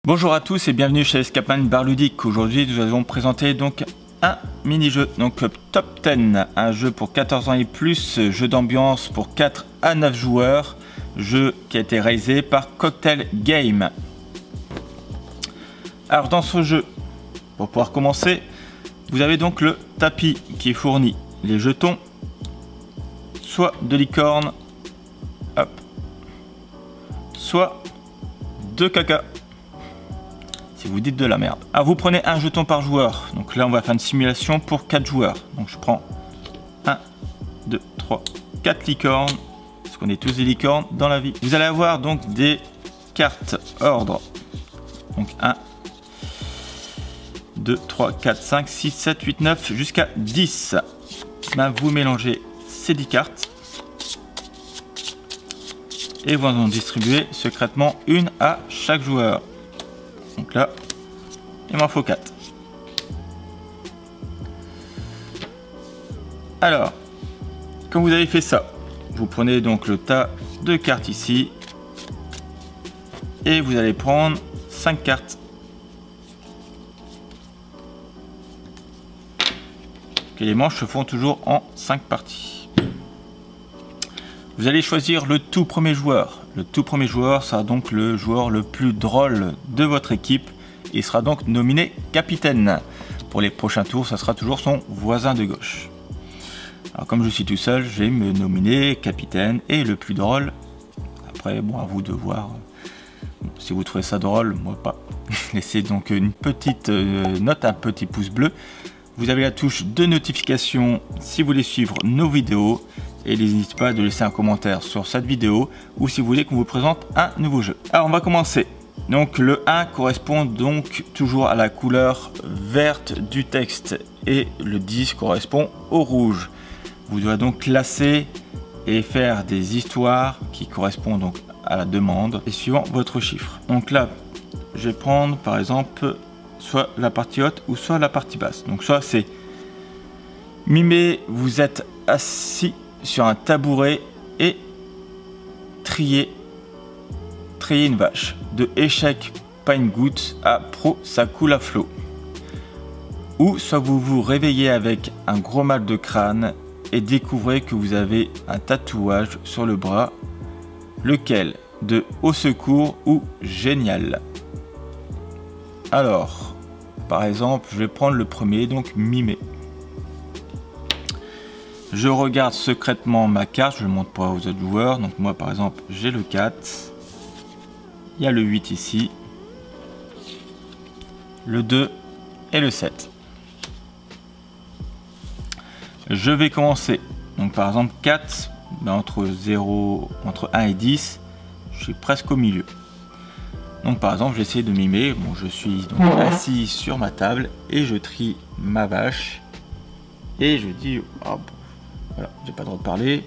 Bonjour à tous et bienvenue chez Escape Bar Ludique. Aujourd'hui nous allons présenter donc un mini-jeu, donc Top 10, un jeu pour 14 ans et plus, jeu d'ambiance pour 4 à 9 joueurs, jeu qui a été réalisé par Cocktail Game. Alors dans ce jeu, pour pouvoir commencer, vous avez donc le tapis qui est fourni, les jetons, soit de licorne, hop, soit de caca. Si vous dites de la merde. Alors vous prenez un jeton par joueur. Donc là on va faire une simulation pour 4 joueurs. Donc je prends 1, 2, 3, 4 licornes. Parce qu'on est tous des licornes dans la vie. Vous allez avoir donc des cartes ordre. Donc 1, 2, 3, 4, 5, 6, 7, 8, 9 jusqu'à 10. Ben, vous mélangez ces 10 cartes. Et vous en distribuez secrètement une à chaque joueur. Donc là, il m'en faut 4. Alors, quand vous avez fait ça, vous prenez donc le tas de cartes ici. Et vous allez prendre 5 cartes. Et les manches se font toujours en 5 parties. Vous allez choisir le tout premier joueur. Le tout premier joueur sera donc le joueur le plus drôle de votre équipe. Il sera donc nominé capitaine. Pour les prochains tours, ça sera toujours son voisin de gauche. Alors comme je suis tout seul, je vais me nominer capitaine et le plus drôle. Après, bon, à vous de voir. Si vous trouvez ça drôle, moi pas. Laissez donc une petite note, un petit pouce bleu. Vous avez la touche de notification si vous voulez suivre nos vidéos. Et n'hésitez pas de laisser un commentaire sur cette vidéo ou si vous voulez qu'on vous présente un nouveau jeu. Alors on va commencer. Donc le 1 correspond donc toujours à la couleur verte du texte et le 10 correspond au rouge. Vous devrez donc classer et faire des histoires qui correspondent donc à la demande et suivant votre chiffre. Donc là, je vais prendre par exemple soit la partie haute ou soit la partie basse. Donc soit c'est mimez, vous êtes assis sur un tabouret et trier une vache. De échec pas une goutte à pro ça coule à flot. Ou soit vous vous réveillez avec un gros mal de crâne et découvrez que vous avez un tatouage sur le bras, lequel de au secours ou génial. Alors par exemple je vais prendre le premier, donc mimer. Je regarde secrètement ma carte, je ne le montre pas aux autres joueurs. Donc moi par exemple j'ai le 4. Il y a le 8 ici. Le 2 et le 7. Je vais commencer. Donc par exemple 4, ben entre 1 et 10, je suis presque au milieu. Donc par exemple j'essaie de mimer. Bon, je suis donc assis sur ma table et je trie ma vache. Et je dis, oh, voilà, j'ai pas le droit de parler,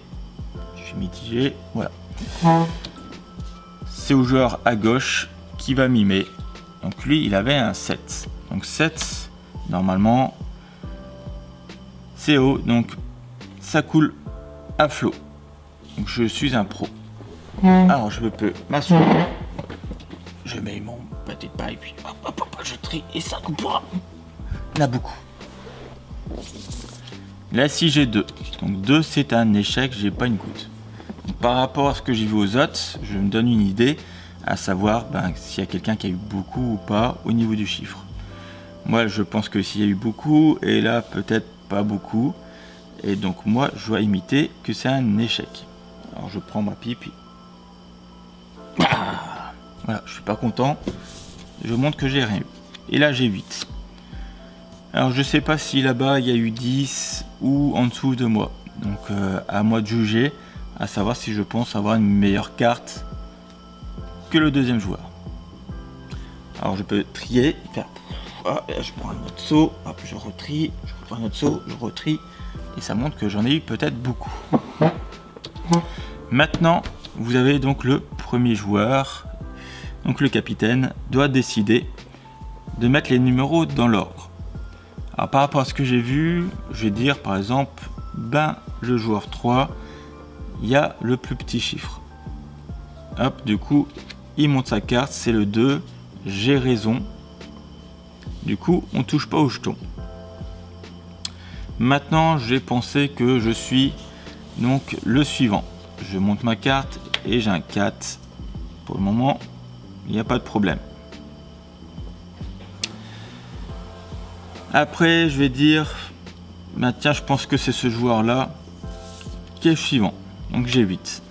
je suis mitigé, voilà. C'est au joueur à gauche qui va mimer. Donc lui, il avait un 7. Donc 7, normalement, c'est haut, donc ça coule à flot. Donc je suis un pro. Alors je peux m'asseoir, je mets mon petit paille, puis hop, hop, hop, je trie et ça coupe. Il y en a beaucoup. Là si j'ai 2, donc 2 c'est un échec, j'ai pas une goutte. Donc, par rapport à ce que j'ai vu aux autres, je me donne une idée, à savoir s'il y a quelqu'un qui a eu beaucoup ou pas au niveau du chiffre. Moi je pense que s'il y a eu beaucoup, et là peut-être pas beaucoup, et donc moi je dois imiter que c'est un échec. Alors je prends ma pipe, puis... voilà, je suis pas content, je montre que j'ai rien eu. Et là j'ai 8. Alors je sais pas si là-bas il y a eu 10 ou en dessous de moi. Donc à moi de juger, à savoir si je pense avoir une meilleure carte que le deuxième joueur. Alors je peux trier, faire... Ah, je prends un autre saut, hop, je retrie, je prends un autre saut, je retrie. Et ça montre que j'en ai eu peut-être beaucoup. Maintenant, vous avez donc le premier joueur. Donc le capitaine doit décider de mettre les numéros dans l'ordre. Alors par rapport à ce que j'ai vu, je vais dire par exemple, le joueur 3, il y a le plus petit chiffre. Hop, du coup, il monte sa carte, c'est le 2, j'ai raison. Du coup, on touche pas au jeton. Maintenant, j'ai pensé que je suis donc le suivant. Je monte ma carte et j'ai un 4. Pour le moment, il n'y a pas de problème. Après, je vais dire, bah tiens, je pense que c'est ce joueur-là qui est le suivant. Donc j'ai 8.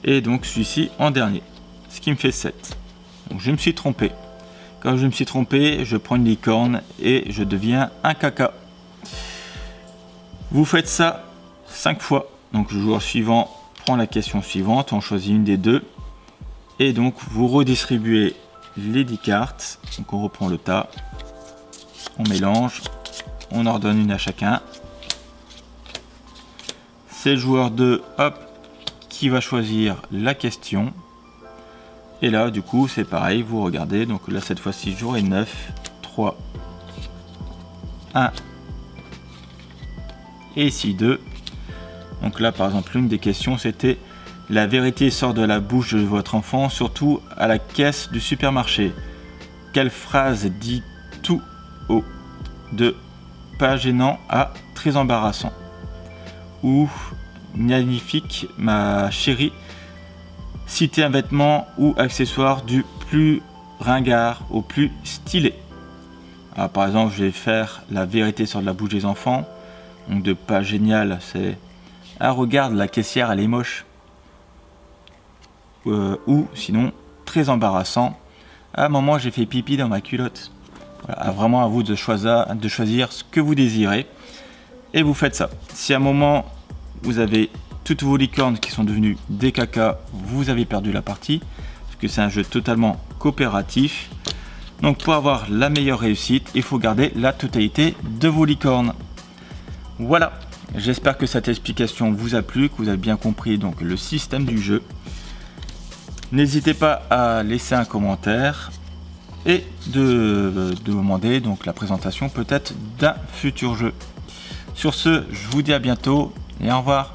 Et donc celui-ci en dernier. Ce qui me fait 7. Donc je me suis trompé. Quand je me suis trompé, je prends une licorne et je deviens un caca. Vous faites ça 5 fois. Donc le joueur suivant prend la question suivante, on choisit une des deux. Et donc vous redistribuez les 10 cartes. Donc on reprend le tas. On mélange. On en redonne une à chacun. C'est le joueur 2, hop, qui va choisir la question. Et là, du coup, c'est pareil, vous regardez. Donc là, cette fois-ci, j'aurai 9, 3, 1, et ici 2. Donc là, par exemple, l'une des questions, c'était « La vérité sort de la bouche de votre enfant, surtout à la caisse du supermarché. Quelle phrase dit tout haut de pas gênant à très embarrassant ?» Ou « Magnifique, ma chérie ». Citer un vêtement ou accessoire du plus ringard au plus stylé. Alors, par exemple, je vais faire la vérité sur la bouche des enfants. Donc de pas génial, c'est ah regarde la caissière elle est moche. Ou sinon très embarrassant. Ah maman j'ai fait pipi dans ma culotte. Voilà, vraiment à vous de choisir ce que vous désirez et vous faites ça. Si à un moment vous avez toutes vos licornes qui sont devenues des cacas, vous avez perdu la partie, parce que c'est un jeu totalement coopératif. Donc pour avoir la meilleure réussite, il faut garder la totalité de vos licornes. Voilà, j'espère que cette explication vous a plu, que vous avez bien compris donc le système du jeu. N'hésitez pas à laisser un commentaire et de demander donc la présentation peut-être d'un futur jeu. Sur ce, je vous dis à bientôt et au revoir.